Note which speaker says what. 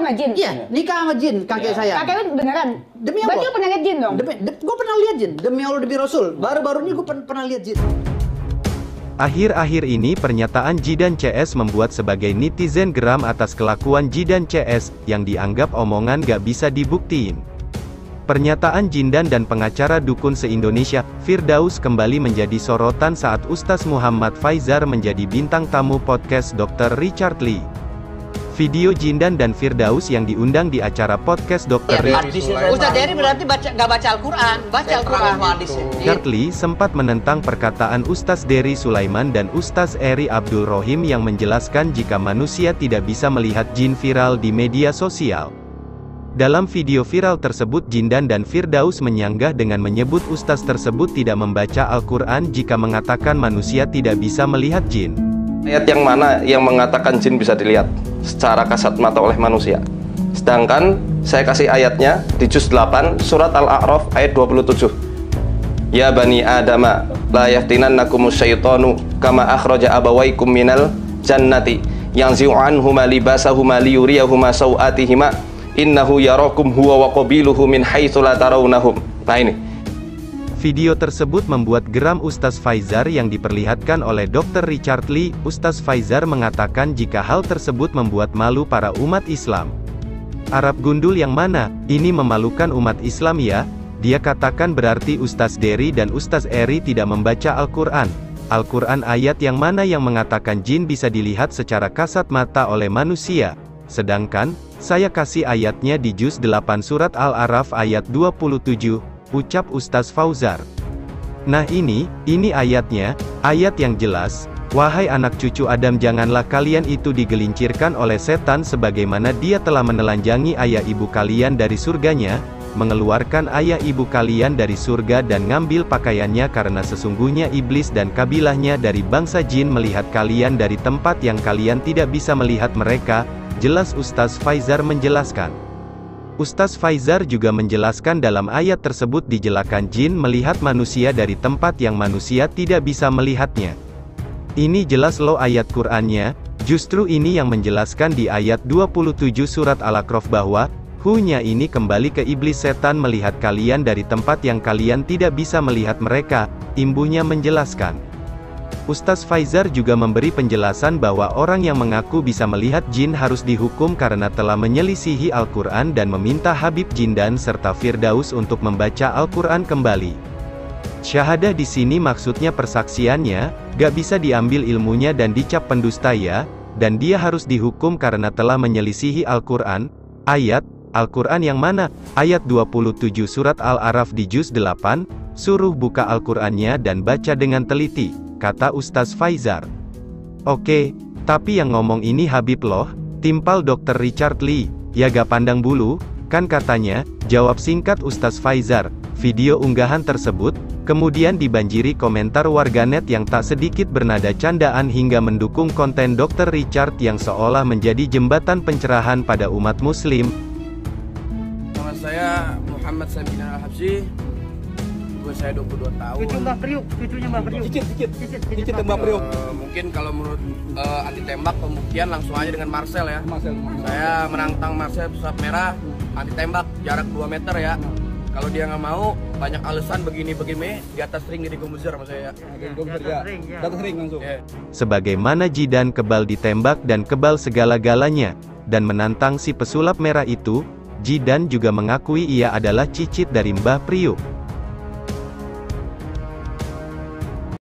Speaker 1: sama jin?
Speaker 2: Iya, nikah sama jin kakek saya.
Speaker 1: Kakek lu beneran?
Speaker 2: Demi Allah.
Speaker 1: Berarti lu pernah lihat jin dong?
Speaker 2: Gue pernah lihat jin. Demi Allah, demi Rasul. Baru-baru ini gue pernah lihat jin.
Speaker 3: Akhir-akhir ini pernyataan Jidan CS membuat sebagai netizen geram atas kelakuan Jidan CS, yang dianggap omongan gak bisa dibuktiin. Pernyataan Jindan dan pengacara dukun se-Indonesia, Firdaus kembali menjadi sorotan saat Ustaz Muhammad Faizar menjadi bintang tamu podcast Dr. Richard Lee. Video Jindan dan Firdaus yang diundang di acara podcast Dr.
Speaker 4: Ustaz Dery berarti nggak baca Al-Quran, baca Al-Quran.
Speaker 3: Richard Lee sempat menentang perkataan Ustaz Dery Sulaiman dan Ustaz Eri Abdul Rohim yang menjelaskan jika manusia tidak bisa melihat jin viral di media sosial. Dalam video viral tersebut Jindan dan Firdaus menyanggah dengan menyebut ustaz tersebut tidak membaca Al-Quran jika mengatakan manusia tidak bisa melihat jin.
Speaker 5: Ayat yang mana yang mengatakan jin bisa dilihat secara kasat mata oleh manusia? Sedangkan saya kasih ayatnya di juz 8 surat Al-A'raf ayat 27. Ya bani Adama la yaftinannakumus syaitanu kama akhraja abawaikum minal jannati yanzi'u anhuma libasahuma liyuriyahuma sawatihima innahu yarakum huwa wa qabiluhu min haitsu la tarawnahum. Nah ini.
Speaker 3: Video tersebut membuat geram Ustaz Faizar yang diperlihatkan oleh Dr. Richard Lee. Ustaz Faizar mengatakan jika hal tersebut membuat malu para umat Islam. Arab gundul yang mana? Ini memalukan umat Islam ya? Dia katakan berarti Ustaz Dery dan Ustaz Eri tidak membaca Al-Quran. Al-Quran ayat yang mana yang mengatakan jin bisa dilihat secara kasat mata oleh manusia? Sedangkan, saya kasih ayatnya di juz 8 surat Al-A'raf ayat 27, ucap Ustaz Fauzar. Nah ini ayatnya, ayat yang jelas, wahai anak cucu Adam janganlah kalian itu digelincirkan oleh setan sebagaimana dia telah menelanjangi ayah ibu kalian dari surganya, mengeluarkan ayah ibu kalian dari surga dan ngambil pakaiannya karena sesungguhnya iblis dan kabilahnya dari bangsa jin melihat kalian dari tempat yang kalian tidak bisa melihat mereka. Jelas Ustaz Faizar menjelaskan. Ustaz Faizar juga menjelaskan dalam ayat tersebut dijelakan jin melihat manusia dari tempat yang manusia tidak bisa melihatnya. Ini jelas loh ayat Qur'annya, justru ini yang menjelaskan di ayat 27 surat Al-A'raf bahwa, hu-nya ini kembali ke iblis setan melihat kalian dari tempat yang kalian tidak bisa melihat mereka, imbuhnya menjelaskan. Ustaz Faizar juga memberi penjelasan bahwa orang yang mengaku bisa melihat jin harus dihukum karena telah menyelisihi Al-Quran dan meminta Habib Jindan serta Firdaus untuk membaca Al-Quran kembali. Syahadah di sini maksudnya persaksiannya, gak bisa diambil ilmunya dan dicap pendusta ya, dan dia harus dihukum karena telah menyelisihi Al-Quran. Ayat, Al-Quran yang mana? Ayat 27 surat Al-A'raf di juz 8, suruh buka Al-Qurannya dan baca dengan teliti, kata Ustaz Faizar. Oke, tapi yang ngomong ini Habib loh, timpal Dr. Richard Lee, ya gak pandang bulu, kan katanya, jawab singkat Ustaz Faizar. Video unggahan tersebut, kemudian dibanjiri komentar warganet yang tak sedikit bernada candaan hingga mendukung konten Dr. Richard yang seolah menjadi jembatan pencerahan pada umat muslim.
Speaker 6: Nama saya Muhammad Sabina Al-Habsyi. Saya 22 tahun.
Speaker 2: Cucu Mbah Priuk, cucunya Mbah Priuk.
Speaker 6: Cicit Mbah Priuk. Mungkin kalau menurut anti tembak pembuktian langsung aja dengan Marcel ya. Saya menantang Marcel pesawat merah anti tembak jarak 2 meter ya. Kalau dia nggak mau, banyak alasan begini di atas ring di Gumuzar sama saya. Di atas ring langsung.
Speaker 3: Sebagaimana Jidan kebal ditembak dan kebal segala-galanya, dan menantang si pesulap merah itu, Jidan juga mengakui ia adalah cicit dari Mbah Priuk.